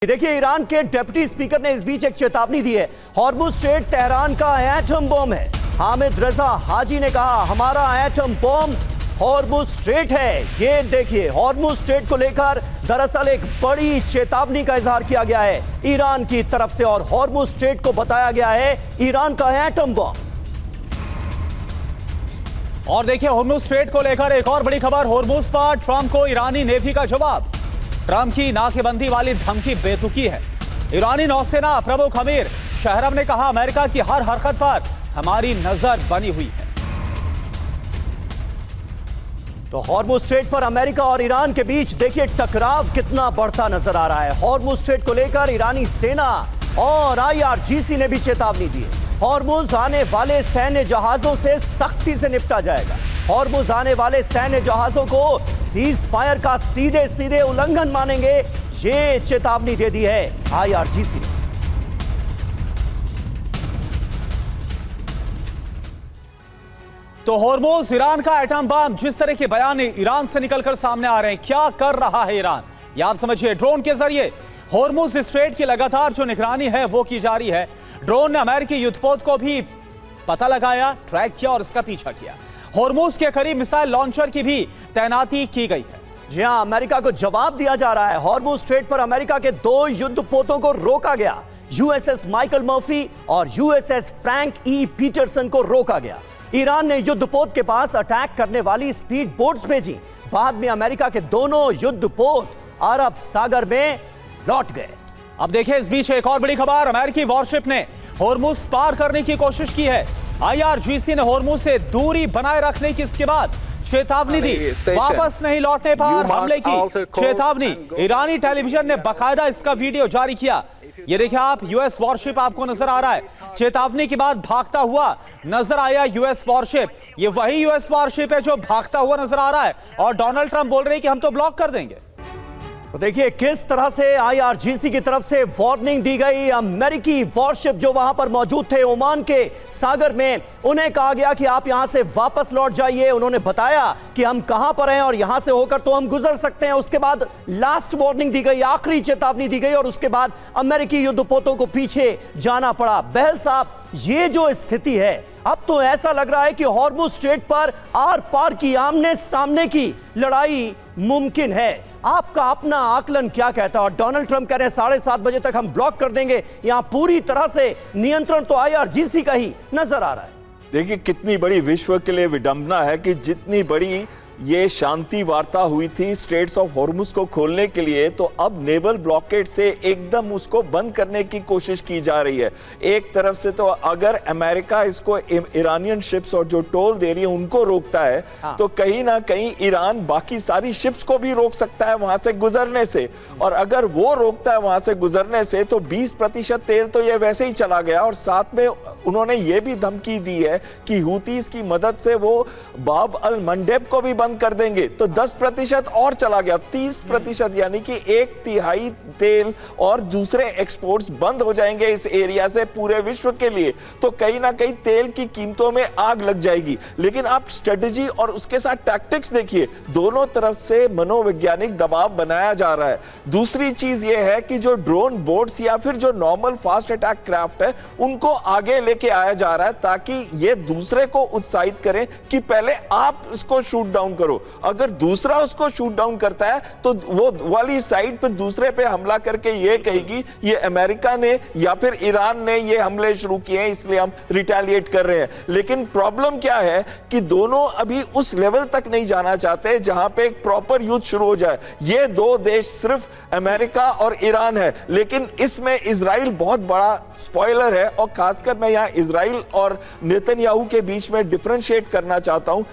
देखिए, ईरान के deputy speaker ने इस बीच एक चेतावनी दी है। हॉर्मुज स्ट्रेट तेहरान का एटम बम है। हामिद रजा हाजी ने कहा, हमारा एटम बम हॉर्मुज स्ट्रेट है। ये देखिए, हॉर्मुज स्ट्रेट को लेकर दरअसल एक बड़ी चेतावनी का इजहार किया गया है ईरान की तरफ से, और हॉर्मुज स्ट्रेट को बताया गया है ईरान का एटम बम। और देखिए, हॉर्मुज स्ट्रेट को लेकर एक और बड़ी खबर। हॉर्मुज पर ट्रंप को ईरानी नेवी का जवाब। ट्रंप की नाकेबंदी वाली धमकी बेतुकी है। ईरानी नौसेना प्रमुख अमीर शहरम ने कहा, अमेरिका की हर हरकत पर हमारी नजर बनी हुई है। तो हॉर्मुज स्ट्रेट पर अमेरिका और ईरान के बीच देखिए टकराव कितना बढ़ता नजर आ रहा है। हॉर्मुज स्ट्रेट को लेकर ईरानी सेना और IRGC ने भी चेतावनी दी है। हॉर्मुज आने वाले सैन्य जहाजों से सख्ती से निपटा जाएगा। हॉर्मुज आने वाले सैन्य जहाजों को सीज फायर का सीधे सीधे उल्लंघन मानेंगे, ये चेतावनी दे दी है IRGC ने। तो हॉर्मुज ईरान का एटम बम, जिस तरह के बयान ईरान से निकलकर सामने आ रहे हैं, क्या कर रहा है ईरान, ये आप समझिए। ड्रोन के जरिए हॉर्मुज स्ट्रेट की लगातार जो निगरानी है वो की जा रही है। ड्रोन ने अमेरिकी युद्धपोत को भी पता लगाया, ट्रैक किया और इसका पीछा किया। हॉर्मुज के करीब मिसाइल लॉन्चर की भी तैनाती की गई है। जी हां, अमेरिका को जवाब दिया जा रहा है। हॉर्मुज स्ट्रेट पर अमेरिका के 2 युद्धपोतों को रोका गया। USS माइकल मर्फी और USS फ्रैंक E पीटरसन को रोका गया। ईरान ने युद्धपोत के पास अटैक करने वाली स्पीड बोट्स भेजी। बाद में अमेरिका के दोनों युद्धपोत अरब सागर में लौट गए। अब देखिए, इस बीच एक और बड़ी खबर। अमेरिकी वॉरशिप ने हॉर्मुज पार करने की कोशिश की है। IRGC ने हॉर्मुज से दूरी बनाए रखने की इसके बाद चेतावनी दी। वापस नहीं लौटने पर हमले की चेतावनी। ईरानी टेलीविजन ने बाकायदा इसका वीडियो जारी किया। ये देखिए आप, US वॉरशिप आपको नजर आ रहा है। चेतावनी के बाद भागता हुआ नजर आया US वॉरशिप। ये वही US वॉरशिप है जो भागता हुआ नजर आ रहा है, और डोनाल्ड ट्रंप बोल रहे हैं कि हम तो ब्लॉक कर देंगे। तो देखिए किस तरह से IRGC की तरफ से वार्निंग दी गई। अमेरिकी वॉरशिप जो वहां पर मौजूद थे ओमान के सागर में, उन्हें कहा गया कि आप यहां से वापस लौट जाइए। उन्होंने बताया कि हम कहां पर हैं और यहां से होकर तो हम गुजर सकते हैं। उसके बाद लास्ट वार्निंग दी गई, आखिरी चेतावनी दी गई, और उसके बाद अमेरिकी युद्धपोतों को पीछे जाना पड़ा। बहल साहब, ये जो स्थिति है, अब तो ऐसा लग रहा है कि हॉर्मुज स्ट्रेट पर आर पार की आमने सामने की लड़ाई मुमकिन है। आपका अपना आकलन क्या कहता है? और डोनाल्ड ट्रंप कह रहे हैं 7:30 बजे तक हम ब्लॉक कर देंगे। यहां पूरी तरह से नियंत्रण तो IRGC का ही नजर आ रहा है। देखिए, कितनी बड़ी विश्व के लिए विडंबना है कि जितनी बड़ी ये शांति वार्ता हुई थी स्ट्रेट्स ऑफ हॉर्मुज को खोलने के लिए, तो अब नेवल ब्लॉकेड से एकदम उसको बंद करने की कोशिश की जा रही है। एक तरफ से तो अगर अमेरिका इसको ईरानियन शिप्स और जो टोल दे रही है उनको रोकता है, तो कहीं ना कहीं ईरान बाकी सारी शिप्स को भी रोक सकता है वहां से गुजरने से। और अगर वो रोकता है वहां से गुजरने से, तो 20% तेल तो ये वैसे ही चला गया। और साथ में उन्होंने ये भी धमकी दी है कि हूतीज की मदद से वो बाब अल मंडेब को भी कर देंगे, तो 10% और चला गया। 30%, यानी कि 1/3 तेल और दूसरे एक्सपोर्ट्स बंद हो जाएंगे इस एरिया से पूरे विश्व के लिए। तो कहीं ना कहीं तेल की कीमतों में आग लग जाएगी। लेकिन आप स्ट्रेटजी और उसके साथ टैक्टिक्स देखिए, दोनों तरफ से मनोवैज्ञानिक दबाव बनाया जा रहा है। दूसरी चीज यह है कि जो ड्रोन बोट्स या फिर जो नॉर्मल फास्ट अटैक क्राफ्ट है, उनको आगे लेके आया जा रहा है ताकि ये दूसरे को उत्साहित करें कि पहले आप इसको शूट डाउन करो। अगर दूसरा उसको शूट डाउन करता है तो वो वाली साइड पे दूसरे पे हमला करके ये कहेगी ये अमेरिका ने या फिर ईरान ने ये हमले शुरू किए हैं, इसलिए हम रिटेलिएट कर रहे हैं। लेकिन प्रॉब्लम क्या है कि दोनों अभी उस लेवल तक नहीं जाना चाहते जहां पे एक प्रॉपर युद्ध शुरू हो जाए। ये 2 देश सिर्फ अमेरिका और ईरान है, लेकिन इसमें इजराइल बहुत बड़ा स्पॉइलर है। और खासकर मैं यहां इजराइल और नेतन्याहू के बीच में डिफरेंशिएट करना चाहता हूं।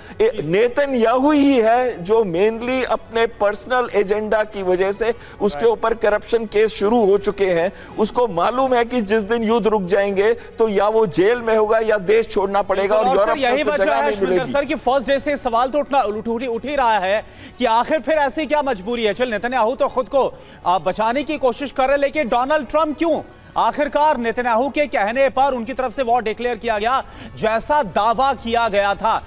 नेतन्याहू ही है जो मेनली अपने पर्सनल एजेंडा की वजह से उसके ऊपर करप्शन केस शुरू हो चुके हैं। उसको मालूम है कि जिस दिन युद्ध रुक जाएंगे तो या वो जेल में होगा या देश छोड़ना पड़ेगा। और यूरोप यही वजह है सर कि फर्स्ट डे से सवाल तो उठ ही रहा है कि आखिर फिर ऐसी क्या मजबूरी है। चल, नेतन्याहू तो खुद को बचाने की कोशिश कर रहे हैं, लेकिन डोनाल्ड ट्रंप क्यों? आखिरकार नेतन्याहू के कहने पर उनकी तरफ से वॉर डिक्लेयर किया गया, जैसा दावा किया गया था।